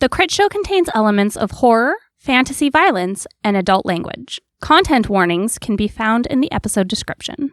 The Critshow contains elements of horror, fantasy violence, and adult language. Content warnings can be found in the episode description.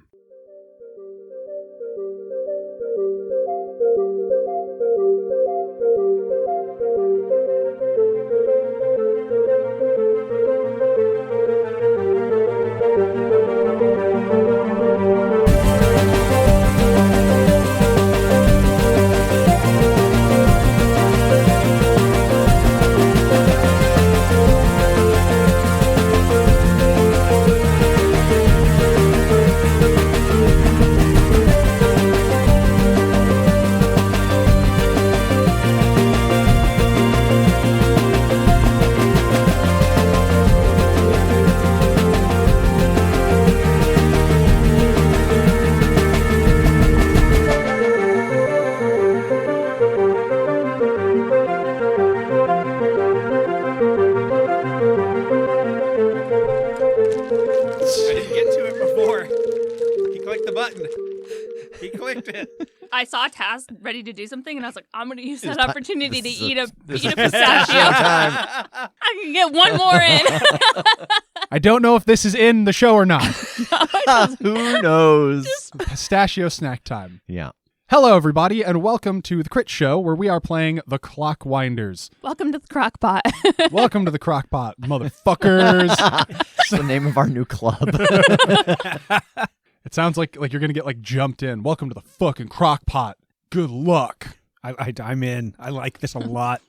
I saw Tass ready to do something, and I was like, I'm going to use that opportunity to eat a pistachio. I can get one more in. I don't know if this is in the show or not. Who knows? Pistachio snack time. Yeah. Hello, everybody, and welcome to the Critshow, where we are playing the Clockwinders. Welcome to the Crockpot. Welcome to the Crockpot, motherfuckers. It's the name of our new club. It sounds like you're gonna get jumped in. Welcome to the fucking Crockpot. Good luck. I'm in. I like this a lot.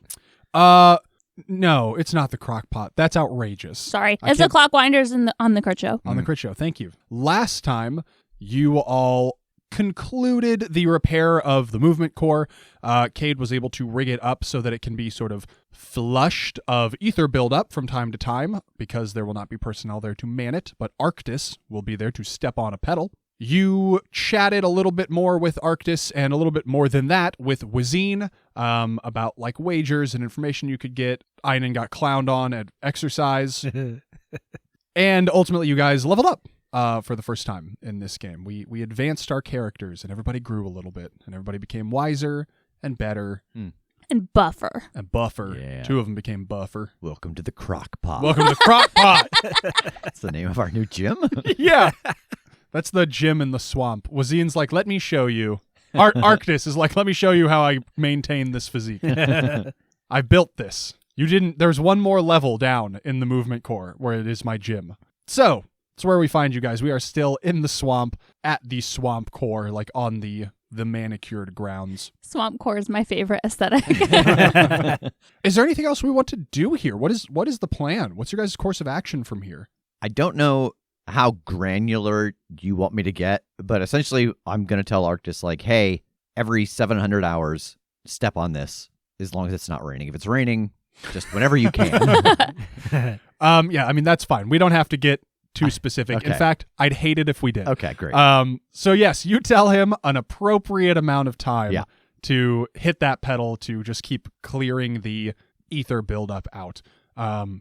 No, it's not the Crockpot. That's outrageous. Sorry, it's the Clockwinders on the Critshow. On the Critshow, thank you. Last time, you all concluded the repair of the movement core. Kade was able to rig it up so that it can be sort of flushed of ether buildup from time to time, because there will not be personnel there to man it, but Arkady will be there to step on a pedal. You chatted a little bit more with Arkady, and a little bit more than that with Uisine, about wagers and information you could get. Einon got clowned on at exercise. And ultimately you guys leveled up. For the first time in this game. We advanced our characters, and everybody grew a little bit, and everybody became wiser and better. And buffer. Yeah. Two of them became buffer. Welcome to the Crockpot. Welcome to the Crockpot. That's the name of our new gym? Yeah. That's the gym in the swamp. Uisine's like, let me show you. Arkady is like, let me show you how I maintain this physique. I built this. You didn't. There's one more level down in the movement core where it is my gym. So, it's where we find you guys. We are still in the swamp, at the swamp core, on the manicured grounds. Swamp core is my favorite aesthetic. Is there anything else we want to do here? What is the plan? What's your guys' course of action from here? I don't know how granular you want me to get, but essentially I'm going to tell Arkady, hey, every 700 hours, step on this, as long as it's not raining. If it's raining, just whenever you can. Yeah, that's fine. We don't have to get too specific. Okay. In fact, I'd hate it if we did. Okay, great. So yes, you tell him an appropriate amount of time Yeah. to hit that pedal to just keep clearing the ether buildup out.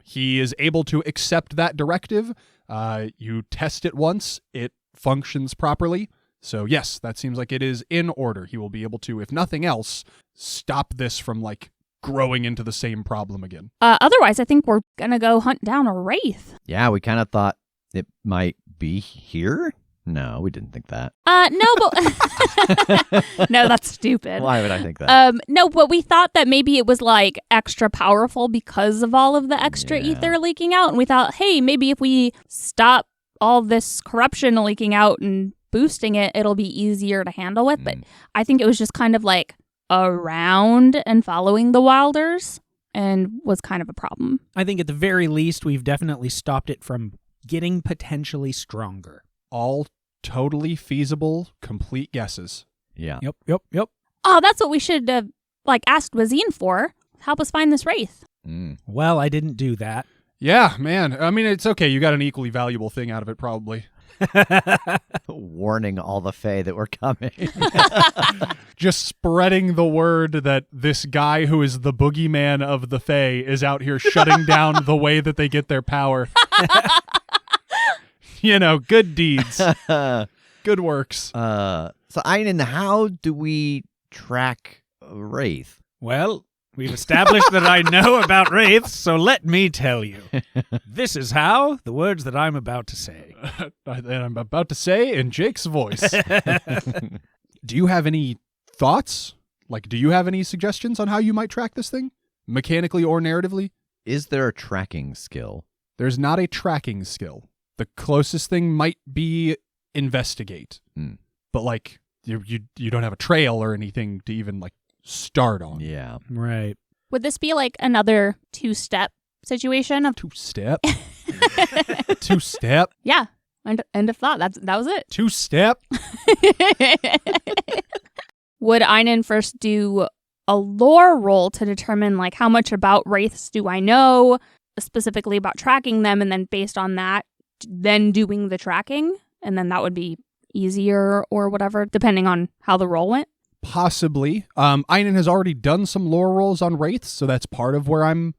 He is able to accept that directive. You test it once, it functions properly. So yes, that seems like it is in order. He will be able to, if nothing else, stop this from growing into the same problem again. Otherwise, I think we're gonna go hunt down a wraith. Yeah, we kind of thought it might be here? No, we didn't think that. No, but no, that's stupid. Why would I think that? No, but we thought that maybe it was extra powerful because of all of the extra Yeah. ether leaking out, and we thought, hey, maybe if we stop all this corruption leaking out and boosting it, it'll be easier to handle with. But I think it was just kind of around and following the Wilders, and was kind of a problem. I think at the very least, we've definitely stopped it from getting potentially stronger. All totally feasible, complete guesses. Yeah. Yep. Oh, that's what we should have asked Uisine for. Help us find this wraith. Well, I didn't do that. Yeah, man. It's okay. You got an equally valuable thing out of it, probably. Warning all the Fae that we're coming. Just spreading the word that this guy who is the boogeyman of the Fae is out here shutting down the way that they get their power. Good deeds. Good works. So, Einon, how do we track a wraith? Well, We've established that I know about wraiths, so let me tell you. This is how the words that I'm about to say. And I'm about to say in Jake's voice. Do you have any thoughts? Like, do you have any suggestions on how you might track this thing? Mechanically or narratively? Is there a tracking skill? There's not a tracking skill. The closest thing might be investigate. But, like, you don't have a trail or anything to even, like, start on. Yeah. Right. Would this be like another two-step situation of Two-step? Two-step? yeah, end of thought. That was it. Two-step? Would Einon first do a lore roll to determine like how much about wraiths do I know, specifically about tracking them, and then based on that, then doing the tracking, and then that would be easier or whatever, depending on how the roll went? Possibly. Einon has already done some lore rolls on wraiths, so that's part of where I'm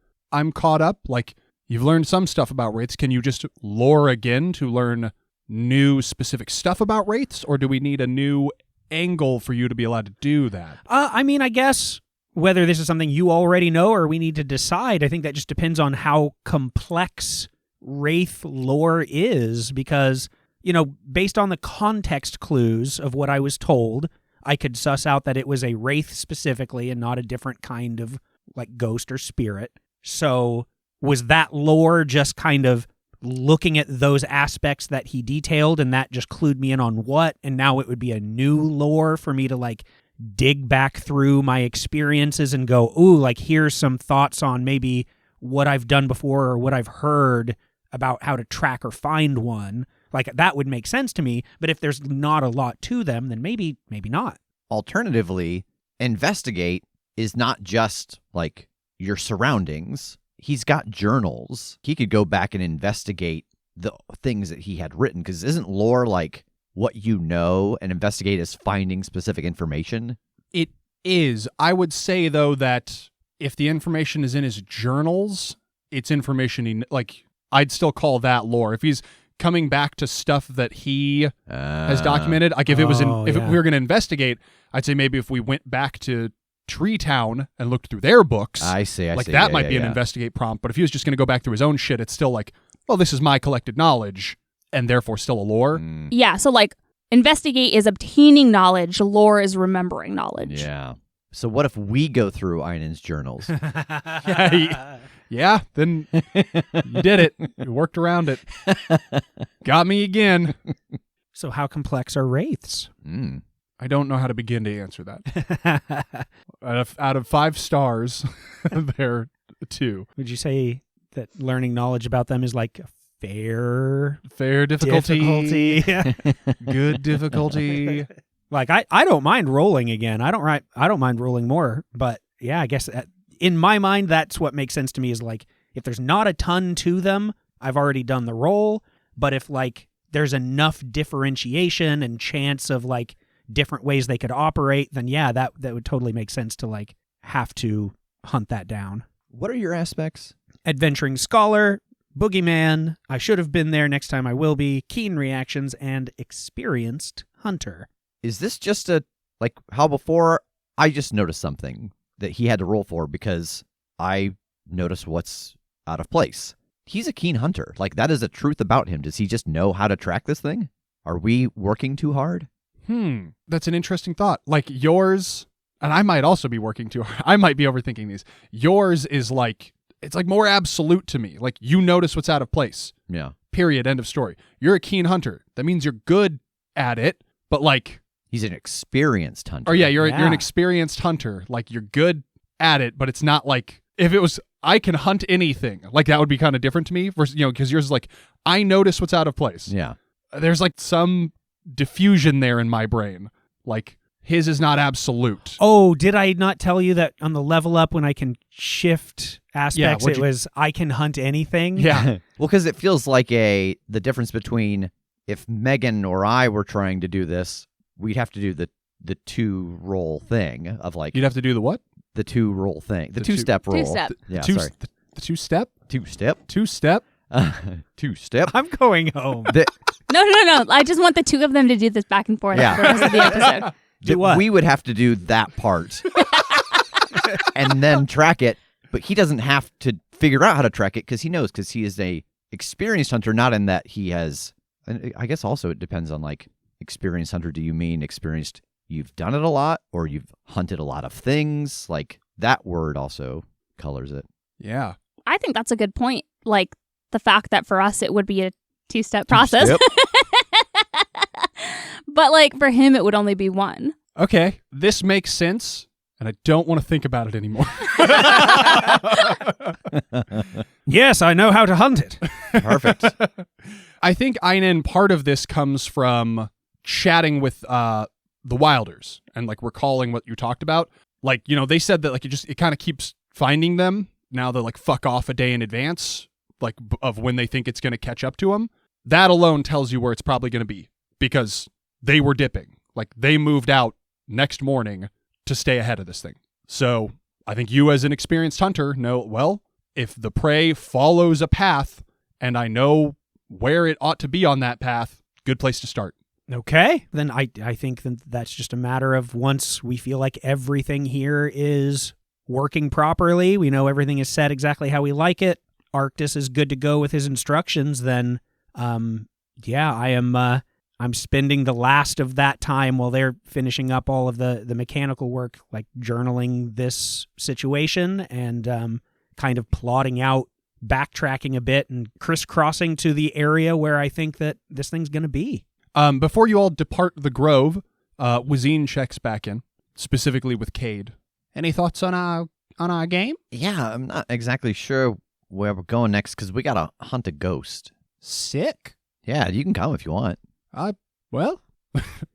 caught up. Like, you've learned some stuff about wraiths. Can you just lore again to learn new specific stuff about wraiths, or do we need a new angle for you to be allowed to do that? I mean, I guess whether this is something you already know or we need to decide, I think that just depends on how complex wraith lore is, because, you know, based on the context clues of what I was told, I could suss out that it was a wraith specifically and not a different kind of, like, ghost or spirit. So was that lore just kind of looking at those aspects that he detailed, and that just clued me in on what, and now it would be a new lore for me to, like, dig back through my experiences and go, ooh, like, here's some thoughts on maybe what I've done before or what I've heard about how to track or find one. Like, that would make sense to me, but if there's not a lot to them, then maybe not. Alternatively, investigate is not just, like, your surroundings. He's got journals. He could go back and investigate the things that he had written, because isn't lore, like, what you know, and investigate is finding specific information? It is. I would say, though, that if the information is in his journals, it's information like, I'd still call that lore. If he's coming back to stuff that he has documented, like if we were going to investigate, I'd say maybe if we went back to Tree Town and looked through their books, I see. That might be an investigate prompt. But if he was just going to go back through his own shit, it's still like, well, this is my collected knowledge, and therefore still a lore. Yeah, so like investigate is obtaining knowledge, lore is remembering knowledge. Yeah. So what if we go through Einon's journals? Yeah, then you did it. You worked around it. Got me again. So how complex are wraiths? I don't know how to begin to answer that. Out of 5 stars, they're 2. Would you say that learning knowledge about them is like fair difficulty. Good difficulty. Like, I don't mind rolling again. I don't mind rolling more. But yeah, I guess in my mind, that's what makes sense to me, is like, if there's not a ton to them, I've already done the roll. But if, like, there's enough differentiation and chance of, like, different ways they could operate, then yeah, that would totally make sense to, like, have to hunt that down. What are your aspects? Adventuring scholar, boogeyman, I should have been there, next time I will be, keen reactions, and experienced hunter. Is this just like how before I just noticed something that he had to roll for because I noticed what's out of place? He's a keen hunter. Like, that is a truth about him. Does he just know how to track this thing? Are we working too hard? That's an interesting thought. Like, yours, and I might also be working too hard. I might be overthinking these. Yours is like, it's like more absolute to me. Like, you notice what's out of place. Yeah. Period. End of story. You're a keen hunter. That means you're good at it, but like, he's an experienced hunter. Or yeah, you're an experienced hunter. Like, you're good at it, but it's not like, if it was, I can hunt anything, like, that would be kind of different to me versus, you know, because yours is like, I notice what's out of place. Yeah. There's like some diffusion there in my brain. Like, his is not absolute. Oh, did I not tell you that on the level up when I can shift aspects, it was I can hunt anything? Yeah. Well, because it feels like the difference between if Megan or I were trying to do this, we'd have to do the 2-roll thing of, like... You'd have to do the what? The 2-roll thing. The 2-step roll. 2-step. Yeah, sorry. sorry. The 2-step? 2-step? 2-step? 2-step? I'm going home. No. I just want the 2 of them to do this back and forth for the rest of the episode. Do what? We would have to do that part. and then track it. But he doesn't have to figure out how to track it because he knows, because he is a experienced hunter, not in that he has, and I guess also it depends on like experienced hunter. Do you mean experienced, you've done it a lot, or you've hunted a lot of things? Like that word also colors it. Yeah. I think that's a good point. Like the fact that for us it would be a 2-step process. Yep. But like for him it would only be one. Okay, this makes sense, and I don't want to think about it anymore. Yes, I know how to hunt it. Perfect. I think, Einon, part of this comes from chatting with the Wilders and like recalling what you talked about. Like, you know, they said that like it kind of keeps finding them. Now they're like fuck off a day in advance, like of when they think it's going to catch up to them. That alone tells you where it's probably going to be, because they were dipping. Like they moved out next morning to stay ahead of this thing. So I think you as an experienced hunter know, well, if the prey follows a path and I know where it ought to be on that path, good place to start. Okay, then I think that that's just a matter of once we feel like everything here is working properly, we know everything is set exactly how we like it, Arctis is good to go with his instructions, then I'm spending the last of that time while they're finishing up all of the mechanical work, like journaling this situation and kind of plotting out, backtracking a bit and crisscrossing to the area where I think that this thing's going to be. Before you all depart the grove, Uisine checks back in, specifically with Kade. Any thoughts on our game? Yeah, I'm not exactly sure where we're going next because we got to hunt a ghost. Sick. Yeah, you can come if you want. Well,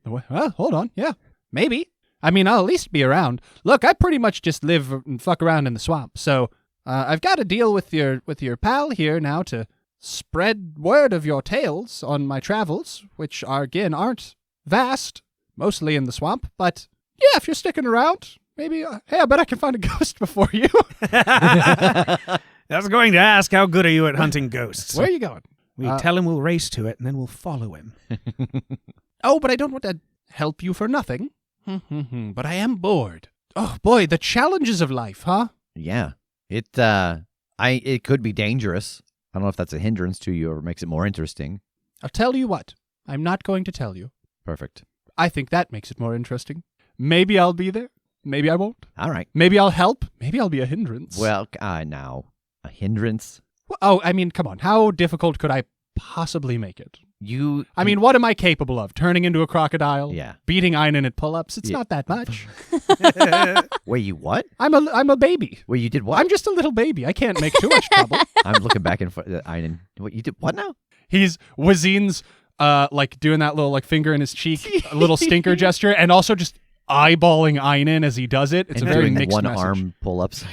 hold on. Yeah, maybe. I mean, I'll at least be around. Look, I pretty much just live and fuck around in the swamp, so I've got to deal with your pal here now to spread word of your tales on my travels, which again aren't vast, mostly in the swamp. But yeah, if you're sticking around, maybe. Hey, I bet I can find a ghost before you. I was going to ask, how good are you at hunting ghosts? Where are you going? We tell him we'll race to it, and then we'll follow him. Oh, but I don't want to help you for nothing. But I am bored. Oh, boy, the challenges of life, huh? Yeah. It could be dangerous. I don't know if that's a hindrance to you or makes it more interesting. I'll tell you what. I'm not going to tell you. Perfect. I think that makes it more interesting. Maybe I'll be there. Maybe I won't. All right. Maybe I'll help. Maybe I'll be a hindrance. Well, now, a hindrance? Oh, I mean, come on. How difficult could I possibly make it? I mean, what am I capable of? Turning into a crocodile? Yeah. Beating Einon at pull-ups? It's not that much. Wait, you what? I'm a baby. Wait, you did what? I'm just a little baby. I can't make too much trouble. I'm looking back and forth. Einon, what you did? What now? Uisine's like doing that little like finger in his cheek, a little stinker gesture, and also just eyeballing Einon as he does it. It's and a very doing mixed one message. arm pull-ups.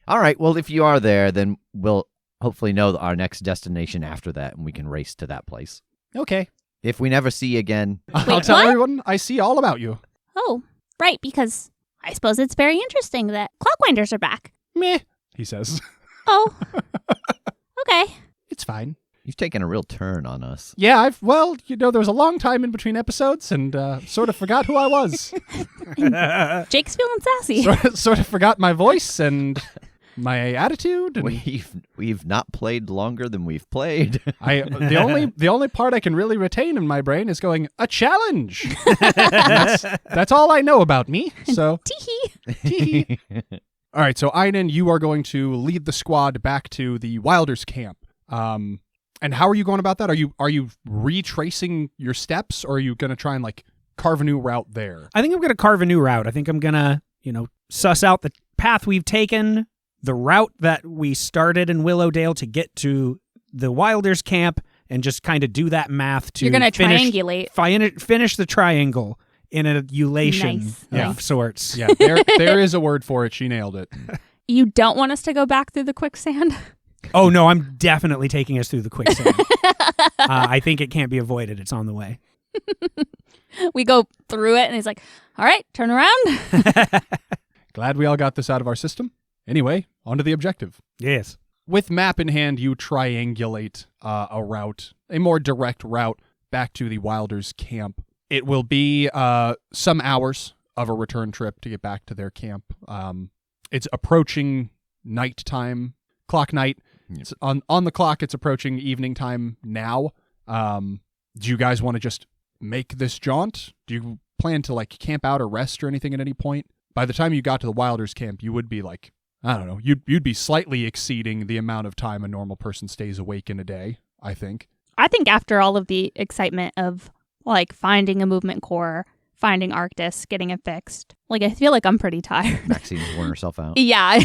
All right. Well, if you are there, then we'll hopefully know our next destination after that, and we can race to that place. Okay. If we never see you again, I'll tell everyone I see all about you. Oh, right, because I suppose it's very interesting that clockwinders are back. Meh, he says. Oh, okay. It's fine. you've taken a real turn on us. Yeah, there was a long time in between episodes and sort of forgot who I was. Jake's feeling sassy. sort of forgot my voice and my attitude. And We've not played longer than we've played. The only part I can really retain in my brain is going, a challenge. That's all I know about me. So Tee-hee. All right, so Einon, you are going to lead the squad back to the Wilders camp. And how are you going about that? Are you retracing your steps, or are you going to try and like carve a new route there? I think I'm going to carve a new route. I think I'm going to, suss out the path we've taken, the route that we started in Willowdale to get to the Wilders camp, and just kind of do that math to You're going to triangulate. Finish the triangle in a ulation Nice. of sorts. Yeah, there is a word for it. She nailed it. You don't want us to go back through the quicksand? Oh, no, I'm definitely taking us through the quicksand. I think it can't be avoided. It's on the way. We go through it, and he's like, all right, turn around. Glad we all got this out of our system. Anyway, on to the objective. Yes. With map in hand, you triangulate a route, a more direct route back to the Wilders camp. It will be some hours of a return trip to get back to their camp. It's approaching nighttime, clock night. It's on the clock, it's approaching evening time now. Do you guys want to just make this jaunt? Do you plan to like camp out or rest or anything at any point? By the time you got to the Wilders camp, you would be like, I don't know, you'd be slightly exceeding the amount of time a normal person stays awake in a day, I think. I think after all of the excitement of like finding a movement core, finding Arctis, getting it fixed, like I feel like I'm pretty tired. Maxine's worn herself out. Yeah.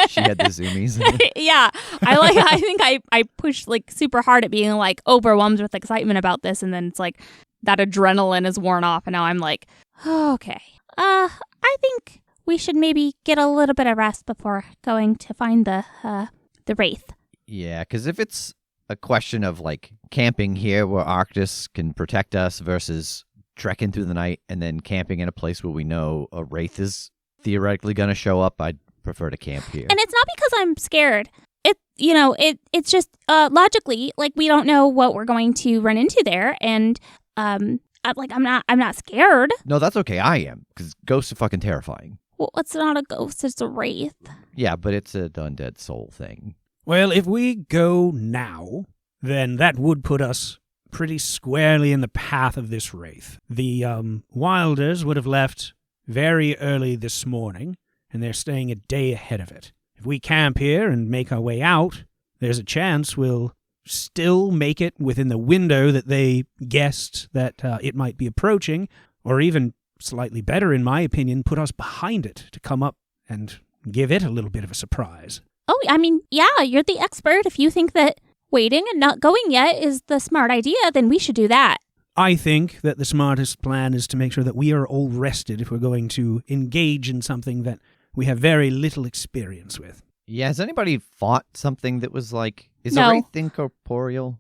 She had the zoomies. Yeah. I think I pushed like super hard at being like overwhelmed with excitement about this, and then it's like that adrenaline is worn off, and now I'm like, oh, okay. I think we should maybe get a little bit of rest before going to find the wraith. Yeah, because if it's a question of like camping here where Arctis can protect us versus trekking through the night and then camping in a place where we know a wraith is theoretically going to show up, I'd prefer to camp here. And it's not because I'm scared. It's just logically, like, we don't know what we're going to run into there, and I'm not scared. No, that's okay. I am, because ghosts are fucking terrifying. Well, it's not a ghost, it's a wraith. Yeah, but it's an undead soul thing. Well, if we go now, then that would put us pretty squarely in the path of this wraith. The Wilders would have left very early this morning, and they're staying a day ahead of it. If we camp here and make our way out, there's a chance we'll still make it within the window that they guessed that it might be approaching, or even, slightly better in my opinion, put us behind it to come up and give it a little bit of a surprise. Oh, I mean, yeah, you're the expert. If you think that waiting and not going yet is the smart idea, then we should do that. I think that the smartest plan is to make sure that we are all rested if we're going to engage in something that we have very little experience with. Yeah, has anybody fought something that was like... Is No. a wraith incorporeal?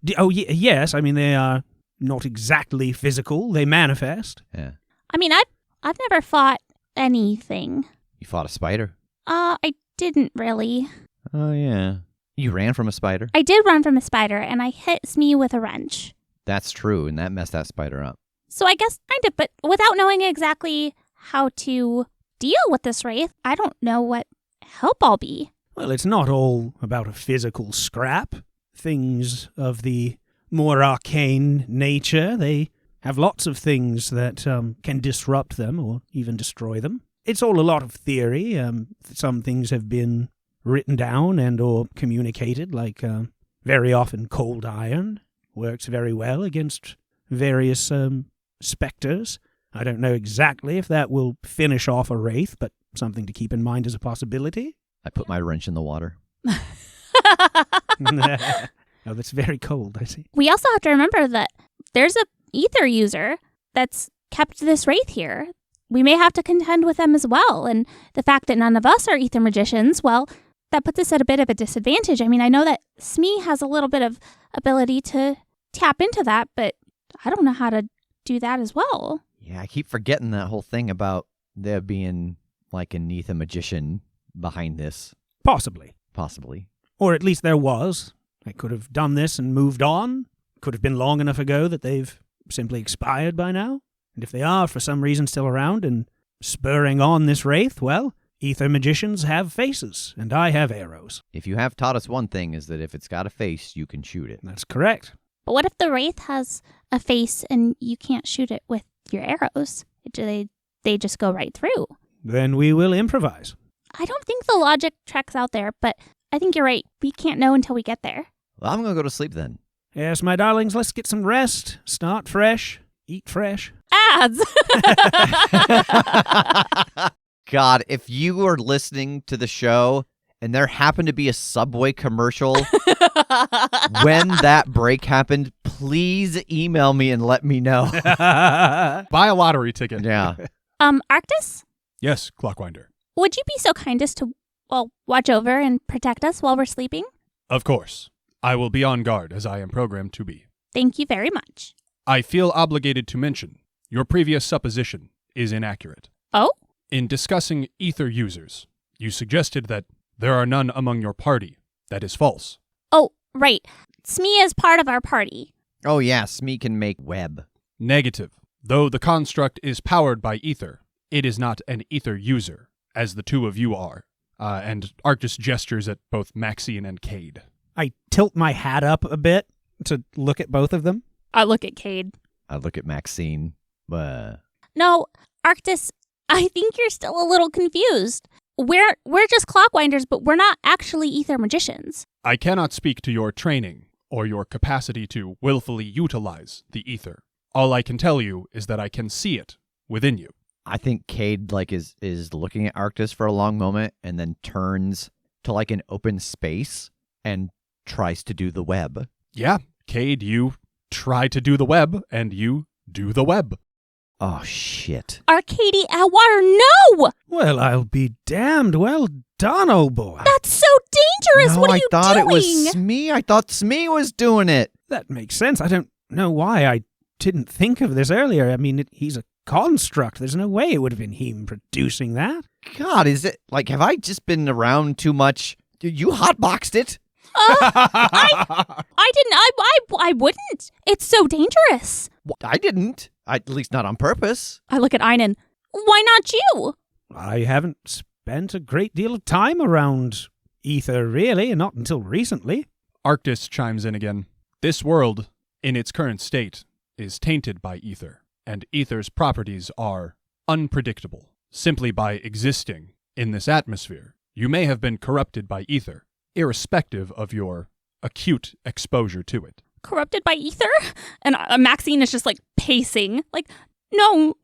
Yes. I mean, they are not exactly physical. They manifest. Yeah. I mean, I've never fought anything. You fought a spider? I didn't really. Oh, yeah. You ran from a spider? I did run from a spider, and I hit Smee with a wrench. That's true, and that messed that spider up. So I guess kind of, but without knowing exactly how to deal with this wraith, I don't know what help I'll be. Well, it's not all about a physical scrap. Things of the more arcane nature, they have lots of things that can disrupt them or even destroy them. It's all a lot of theory. Some things have been written down and or communicated, like very often cold iron works very well against various specters. I don't know exactly if that will finish off a wraith, but something to keep in mind as a possibility. I put my wrench in the water. Oh, that's very cold, I see. We also have to remember that there's a Aether user that's kept this wraith here. We may have to contend with them as well, and the fact that none of us are Aether magicians, well, that puts us at a bit of a disadvantage. I mean, I know that Smee has a little bit of ability to tap into that, but I don't know how to do that as well. Yeah, I keep forgetting that whole thing about there being like an Aether magician behind this. Possibly. Possibly. Or at least there was. They could have done this and moved on. Could have been long enough ago that they've simply expired by now. And if they are, for some reason, still around and spurring on this wraith, well, Aether magicians have faces, and I have arrows. If you have taught us one thing, is that if it's got a face, you can shoot it. That's correct. But what if the wraith has a face and you can't shoot it with your arrows? They just go right through. Then we will improvise. I don't think the logic tracks out there, but I think you're right. We can't know until we get there. Well, I'm going to go to sleep then. Yes, my darlings, let's get some rest. Start fresh. Eat fresh. Ads! God, if you were listening to the show and there happened to be a Subway commercial when that break happened, please email me and let me know. Buy a lottery ticket. Yeah. Arctis? Yes, Clockwinder. Would you be so kind as to, watch over and protect us while we're sleeping? Of course. I will be on guard, as I am programmed to be. Thank you very much. I feel obligated to mention, your previous supposition is inaccurate. Oh? In discussing Aether users, you suggested that there are none among your party. That is false. Oh, right. Smee is part of our party. Oh, yeah, Smee can make web. Negative. Though the construct is powered by Aether, it is not an Aether user, as the two of you are. And Arktis gestures at both Maxine and Kade. I tilt my hat up a bit to look at both of them. I look at Kade. I look at Maxine. No, Arktis, I think you're still a little confused. We're just clockwinders, but we're not actually Aether magicians. I cannot speak to your training or your capacity to willfully utilize the Aether. All I can tell you is that I can see it within you. I think Kade is looking at Arktis for a long moment and then turns to an open space and tries to do the web. Yeah, Kade, you try to do the web, and you do the web. Oh, shit. Arkady, Atwater, no! Well, I'll be damned. Well done, old boy. That's so dangerous! No, What are I you thought doing? it was Smee. I thought Smee was doing it. That makes sense. I don't know why I didn't think of this earlier. I mean, he's a construct. There's no way it would have been him producing that. God, is it have I just been around too much? You hotboxed it. I didn't. I wouldn't. It's so dangerous. I didn't. At least not on purpose. I look at Einon. Why not you? I haven't spent a great deal of time around Aether, really, not until recently. Arktis chimes in again. This world, in its current state, is tainted by Aether, and Aether's properties are unpredictable. Simply by existing in this atmosphere, you may have been corrupted by Aether, irrespective of your acute exposure to it. Corrupted by Aether? And Maxine is just pacing. No.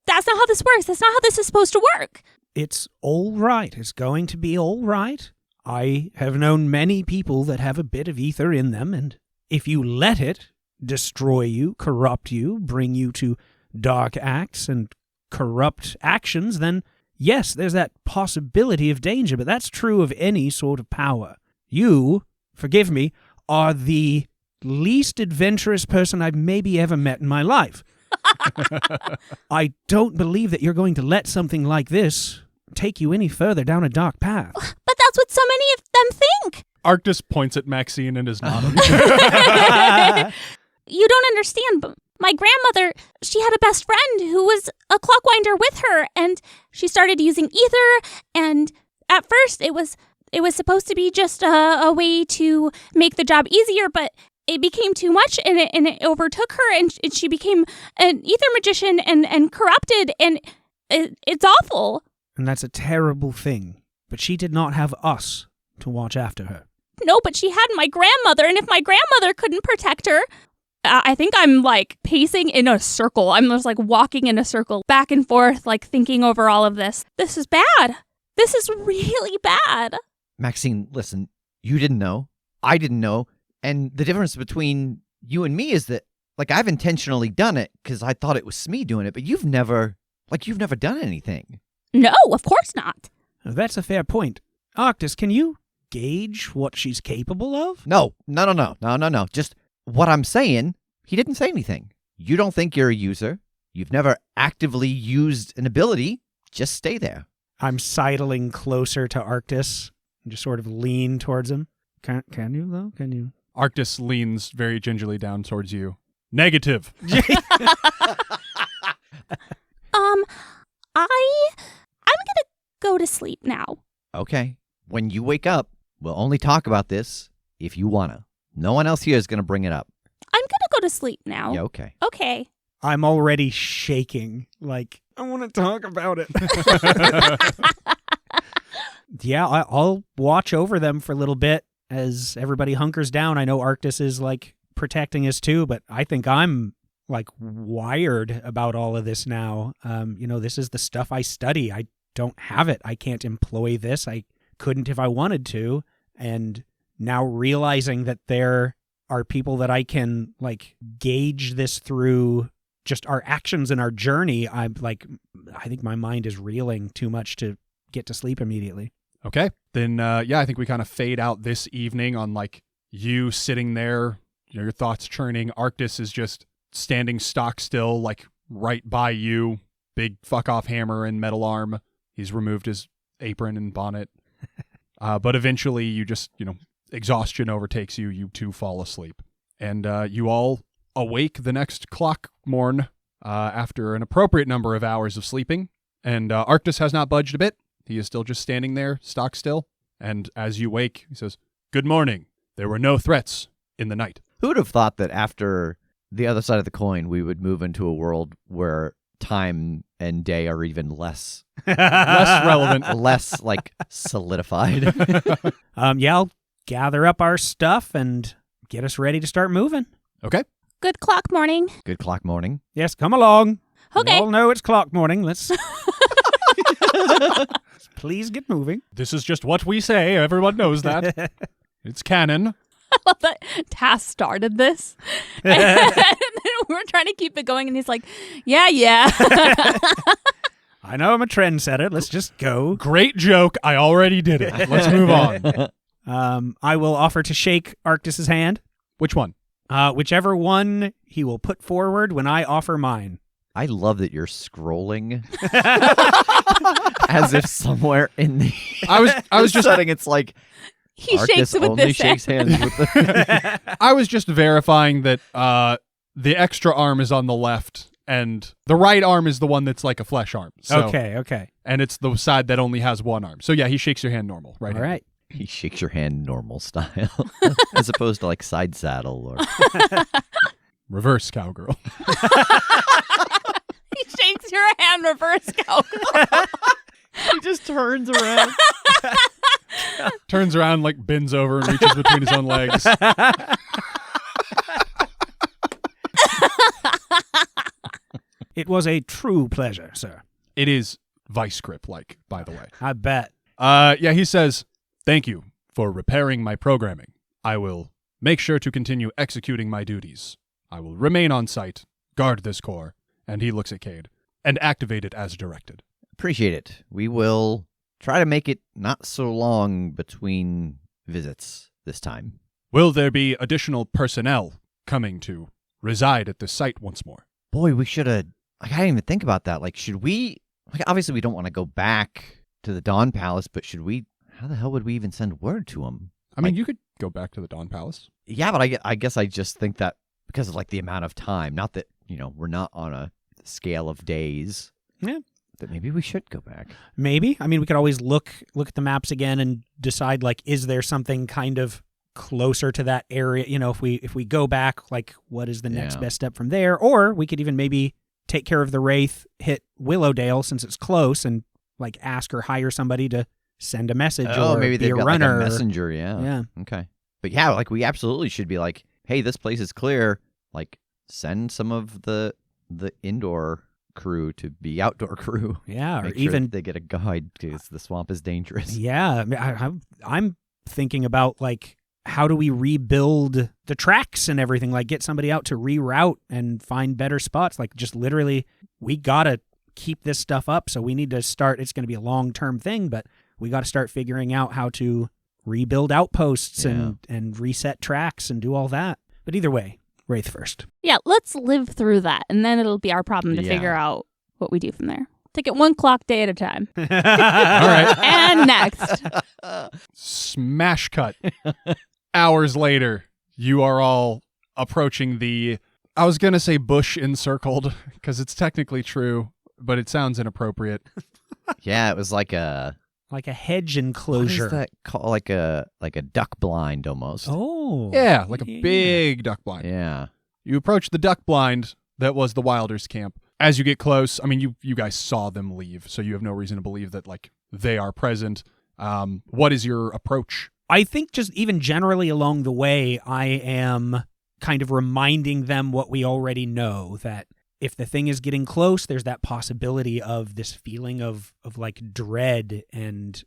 That's not how this works. That's not how this is supposed to work. It's all right. It's going to be all right. I have known many people that have a bit of Aether in them, and if you let it destroy you, corrupt you, bring you to dark acts and corrupt actions, then yes, there's that possibility of danger, but that's true of any sort of power. You, forgive me, are the least adventurous person I've maybe ever met in my life. I don't believe that you're going to let something like this take you any further down a dark path. But that's what so many of them think. Arktis points at Maxine and is nodding. You don't understand, but my grandmother, she had a best friend who was a clockwinder with her, and she started using Aether, and at first it was supposed to be just a way to make the job easier, but it became too much, and it overtook her, and she became an Aether magician and corrupted, and it's awful. And that's a terrible thing. But she did not have us to watch after her. No, but she had my grandmother, and if my grandmother couldn't protect her, I think I'm pacing in a circle. I'm just walking in a circle, back and forth, thinking over all of this. This is bad. This is really bad. Maxine, listen, you didn't know. I didn't know. And the difference between you and me is that, I've intentionally done it because I thought it was Smee doing it, but you've never done anything. No, of course not. That's a fair point. Arktis, can you gauge what she's capable of? No. Just what I'm saying, he didn't say anything. You don't think you're a user. You've never actively used an ability. Just stay there. I'm sidling closer to Arktis and just sort of lean towards him. Can you, though? Can you? Arktis leans very gingerly down towards you. Negative. I'm gonna go to sleep now. Okay. When you wake up, we'll only talk about this if you wanna. No one else here is gonna bring it up. I'm gonna go to sleep now. Yeah, okay. Okay. I'm already shaking. I want to talk about it. Yeah, I'll watch over them for a little bit as everybody hunkers down. I know Arktis is protecting us too, but I think I'm wired about all of this now. This is the stuff I study. I don't have it. I can't employ this. I couldn't if I wanted to. And now realizing that there are people that I can gauge this through just our actions and our journey, I think my mind is reeling too much to get to sleep immediately. Okay. Then, I think we kind of fade out this evening on you sitting there, your thoughts churning. Arktis is just standing stock still, right by you. Big fuck off hammer and metal arm. He's removed his apron and bonnet. But eventually you just, exhaustion overtakes you. You two fall asleep. And you all awake the next clock morn after an appropriate number of hours of sleeping, and Arctis has not budged a bit. He is still just standing there, stock still. And as you wake, he says, "Good morning. There were no threats in the night." Who would have thought that after the other side of the coin, we would move into a world where time and day are even less relevant, less like solidified. Yeah, I'll gather up our stuff and get us ready to start moving. Okay. Good clock morning. Good clock morning. Yes, come along. Okay. We all know it's clock morning. Let's please get moving. This is just what we say. Everyone knows that. It's canon. I love that Tass started this. And then we're trying to keep it going, and he's like, yeah. I know I'm a trendsetter. Let's just go. Great joke. I already did it. Let's move on. I will offer to shake Arctis's hand. Which one? Whichever one he will put forward when I offer mine. I love that you're scrolling as if somewhere in the I was just setting it's like He Arctis shakes it with only this shakes hand. hands with the I was just verifying that the extra arm is on the left and the right arm is the one that's like a flesh arm. So, Okay. And it's the side that only has one arm. So yeah, he shakes your hand normal, right? All right. He shakes your hand normal style as opposed to like side saddle or Reverse cowgirl. He shakes your hand reverse cowgirl. he just turns around. Turns around, like bends over and reaches between his own legs. It was a true pleasure, sir. It is vice grip like, by the way. I bet. Yeah, he says, "Thank you for repairing my programming. I will make sure to continue executing my duties. I will remain on site, guard this core," and he looks at Kade, "and activate it as directed." Appreciate it. We will try to make it not so long between visits this time. Will there be additional personnel coming to reside at this site once more? Boy, we should have. Like, I didn't even think about that. Like, should we? Like, obviously, we don't want to go back to the Dawn Palace, but should we? How the hell would we even send word to him? I mean, you could go back to the Dawn Palace. Yeah, but I guess I just think that because of like the amount of time, not that we're not on a scale of days. Yeah. That maybe we should go back. Maybe. I mean, we could always look at the maps again and decide, like, is there something kind of closer to that area? If we go back, like, what is the next best step from there? Or we could even maybe take care of the wraith, hit Willowdale since it's close, and like ask or hire somebody to send a message. Oh, or maybe be they've a got runner. like a messenger. Yeah. Yeah. Okay. But yeah, like we absolutely should be like, hey, this place is clear. Like, send some of the indoor crew to be outdoor crew. Yeah, or Make sure even they get a guide because the swamp is dangerous. Yeah, I'm thinking about like how do we rebuild the tracks and everything? Like get somebody out to reroute and find better spots. Like just literally, we gotta keep this stuff up. So we need to start. It's going to be a long-term thing, but we got to start figuring out how to rebuild outposts and reset tracks and do all that. But either way, wraith first. Yeah, let's live through that, and then it'll be our problem to figure out what we do from there. Take it one clock day at a time. All right. And next. Smash cut. Hours later, you are all approaching the, I was going to say bush encircled, because it's technically true, but it sounds inappropriate. Yeah, it was like a hedge enclosure. What is that called? Like a duck blind almost. Oh. Yeah, like a big duck blind. Yeah. You approach the duck blind that was the Wilders camp. As you get close, I mean, you guys saw them leave, so you have no reason to believe that, like, they are present. What is your approach? I think just even generally along the way, I am kind of reminding them what we already know, that if the thing is getting close, there's that possibility of this feeling of like dread and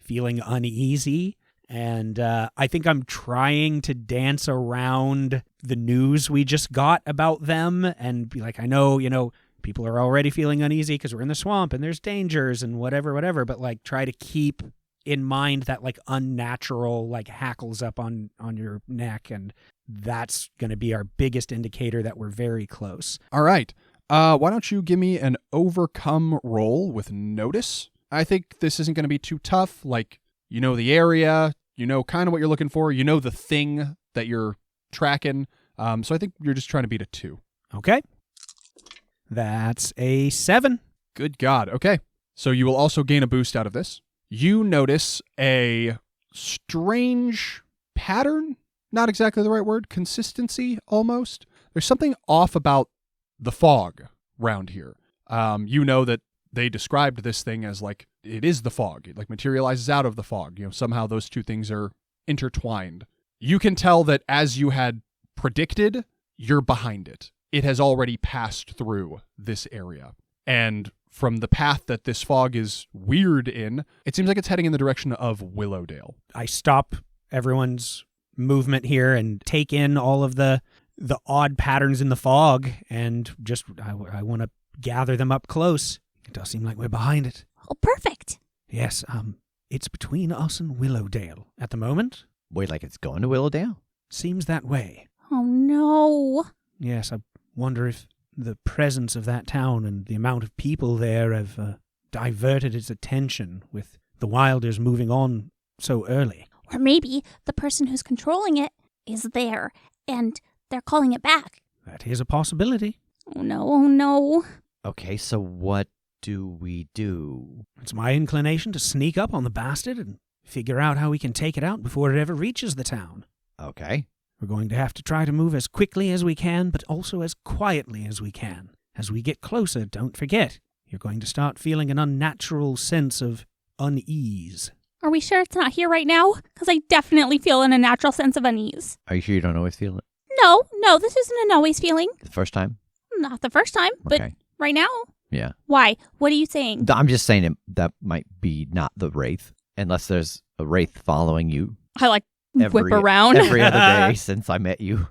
feeling uneasy. And I think I'm trying to dance around the news we just got about them and be like, I know, people are already feeling uneasy because we're in the swamp and there's dangers and whatever, but like try to keep in mind that like unnatural like hackles up on your neck, and that's going to be our biggest indicator that we're very close. All right. Why don't you give me an overcome roll with notice? I think this isn't going to be too tough. Like, the area, kind of what you're looking for. The thing that you're tracking. So I think you're just trying to beat a 2. Okay. That's a 7. Good God. Okay. So you will also gain a boost out of this. You notice a strange pattern. Not exactly the right word. Consistency, almost. There's something off about the fog round here. You know that they described this thing as like, it is the fog. It like materializes out of the fog. Somehow those two things are intertwined. You can tell that as you had predicted, you're behind it. It has already passed through this area. And from the path that this fog is weird in, it seems like it's heading in the direction of Willowdale. I stop everyone's movement here and take in all of the odd patterns in the fog, and just I want to gather them up close. It does seem like we're behind it. Oh, perfect. Yes, it's between us and Willowdale at the moment. Wait, like it's going to Willowdale? Seems that way. Oh, no. Yes, I wonder if the presence of that town and the amount of people there have diverted its attention with the Wilders moving on so early. Or maybe the person who's controlling it is there, and they're calling it back. That is a possibility. Oh, no, oh, no. Okay, so what do we do? It's my inclination to sneak up on the bastard and figure out how we can take it out before it ever reaches the town. Okay. We're going to have to try to move as quickly as we can, but also as quietly as we can. As we get closer, don't forget, you're going to start feeling an unnatural sense of unease. Are we sure it's not here right now? Because I definitely feel an unnatural sense of unease. Are you sure you don't always feel it? No, this isn't an always feeling. The first time? Not the first time, but Okay. right now. Yeah. Why? What are you saying? I'm just saying that might be not the wraith, unless there's a wraith following you I like whip around. every other day since I met you.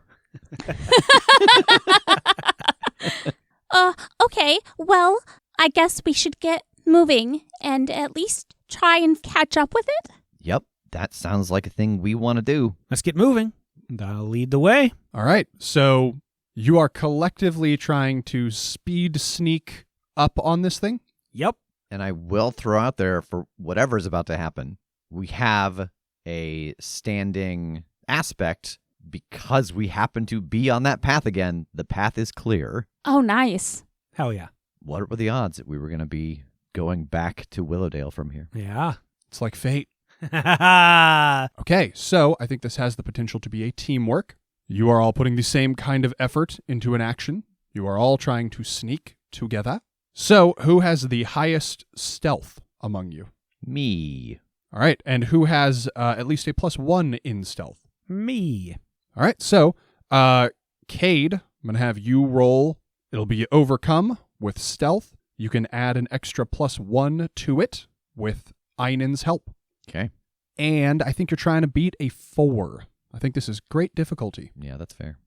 Okay, well, I guess we should get moving and at least try and catch up with it. Yep, that sounds like a thing we want to do. Let's get moving, and I'll lead the way. All right. So you are collectively trying to speed sneak up on this thing? Yep. And I will throw out there for whatever's about to happen, we have a standing aspect because we happen to be on that path again. The path is clear. Oh, nice. Hell yeah. What were the odds that we were going to be going back to Willowdale from here? Yeah. It's like fate. Ha Okay, so I think this has the potential to be a teamwork. You are all putting the same kind of effort into an action. You are all trying to sneak together. So, who has the highest stealth among you? Me. All right, and who has at least a +1 in stealth? Me. All right, so, Kade, I'm going to have you roll. It'll be overcome with stealth. You can add an extra +1 to it with Einon's help. Okay. And I think you're trying to beat a 4. I think this is great difficulty. Yeah, that's fair.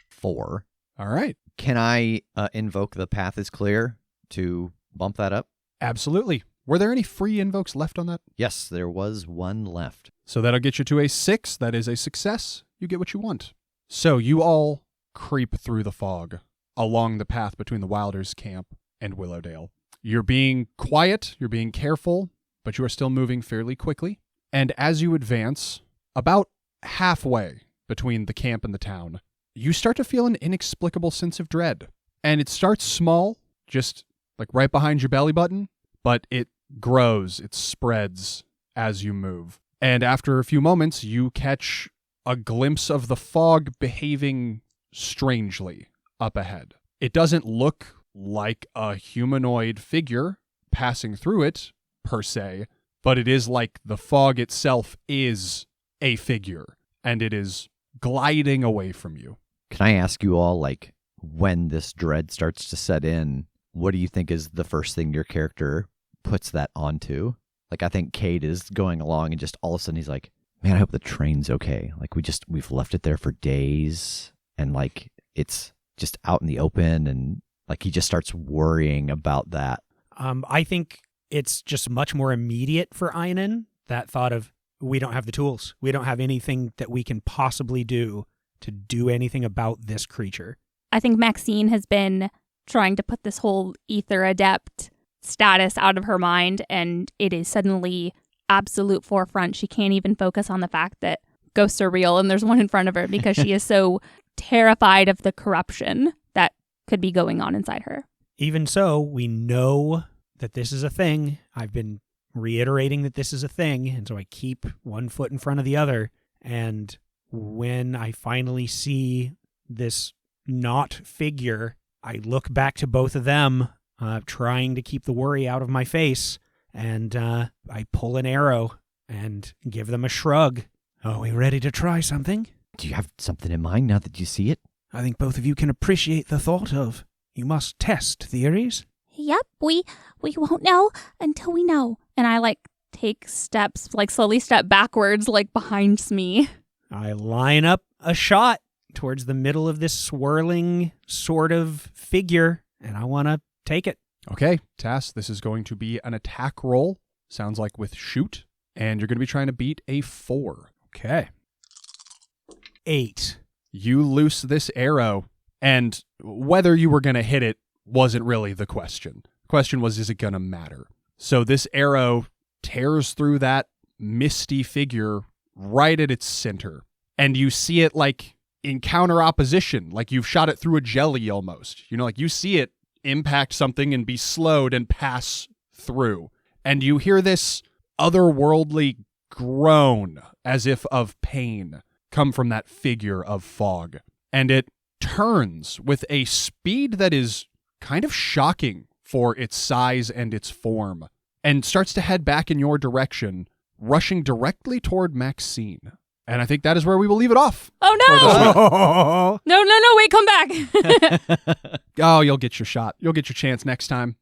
4. All right. Can I invoke the path is clear to bump that up? Absolutely. Were there any free invokes left on that? Yes, there was one left. So that'll get you to a 6. That is a success. You get what you want. So you all creep through the fog along the path between the Wilders' camp and Willowdale. You're being quiet, you're being careful, but you are still moving fairly quickly. And as you advance, about halfway between the camp and the town, you start to feel an inexplicable sense of dread. And it starts small, just like right behind your belly button, but it grows, it spreads as you move. And after a few moments, you catch a glimpse of the fog behaving strangely up ahead. It doesn't look like a humanoid figure passing through it, per se, but it is like the fog itself is a figure, and it is gliding away from you. Can I ask you all, like, when this dread starts to set in, what do you think is the first thing your character puts that onto? Like, I think Kade is going along and just all of a sudden he's like, man, I hope the train's okay. Like, we've left it there for days, and, like, it's just out in the open, and, like, he just starts worrying about that. I think it's just much more immediate for Einon, that thought of, we don't have the tools. We don't have anything that we can possibly do to do anything about this creature. I think Maxine has been trying to put this whole Aether adept status out of her mind, and it is suddenly absolute forefront. She can't even focus on the fact that ghosts are real and there's one in front of her because she is so terrified of the corruption that could be going on inside her. Even so, we know that this is a thing. I've been reiterating that this is a thing, and so I keep one foot in front of the other. And when I finally see this not figure, I look back to both of them, trying to keep the worry out of my face, and I pull an arrow and give them a shrug. Are we ready to try something? Do you have something in mind now that you see it? I think both of you can appreciate the thought of, you must test theories. Yep, we won't know until we know. And I take steps, slowly step backwards, behind Smee. I line up a shot towards the middle of this swirling sort of figure, and I want to take it. Okay, Tass, this is going to be an attack roll. Sounds like with shoot. And you're going to be trying to beat a 4. Okay. 8. You loose this arrow, and whether you were going to hit it wasn't really the question. The question was, is it going to matter? So this arrow tears through that misty figure right at its center. And you see it encounter opposition, you've shot it through a jelly almost. You see it impact something and be slowed and pass through. And you hear this otherworldly groan as if of pain come from that figure of fog. And it turns with a speed that is kind of shocking for its size and its form, and starts to head back in your direction, rushing directly toward Maxine. And I think that is where we will leave it off. Oh, no! No, wait, come back. Oh, you'll get your shot. You'll get your chance next time.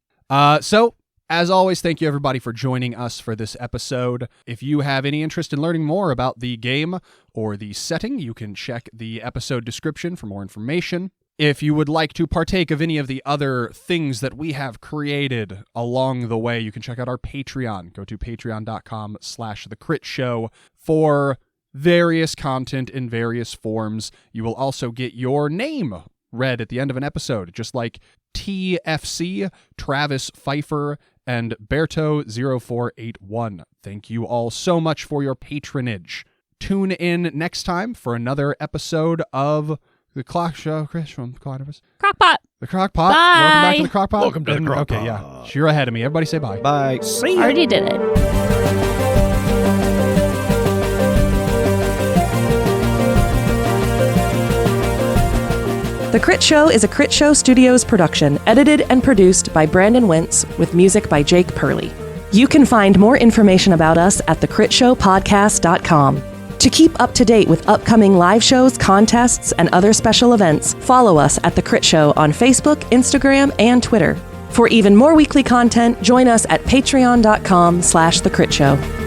So, as always, thank you everybody for joining us for this episode. If you have any interest in learning more about the game or the setting, you can check the episode description for more information. If you would like to partake of any of the other things that we have created along the way, you can check out our Patreon. Go to patreon.com/thecritshow for various content in various forms. You will also get your name read at the end of an episode, just like TFC, Travis Pfeiffer, and Berto0481. Thank you all so much for your patronage. Tune in next time for another episode of The Clock Show. Chris from Crockpot. The Crockpot. Bye. Welcome back to the Crockpot. Welcome to the Crockpot. Okay, yeah. You're ahead of me. Everybody say bye. Bye. See ya. Already did it. The Crit Show is a Critshow Studios production, edited and produced by Brandon Wentz, with music by Jake Purley. You can find more information about us at thecritshowpodcast.com. To keep up to date with upcoming live shows, contests, and other special events, follow us at The Crit Show on Facebook, Instagram, and Twitter. For even more weekly content, join us at patreon.com/thecritshow.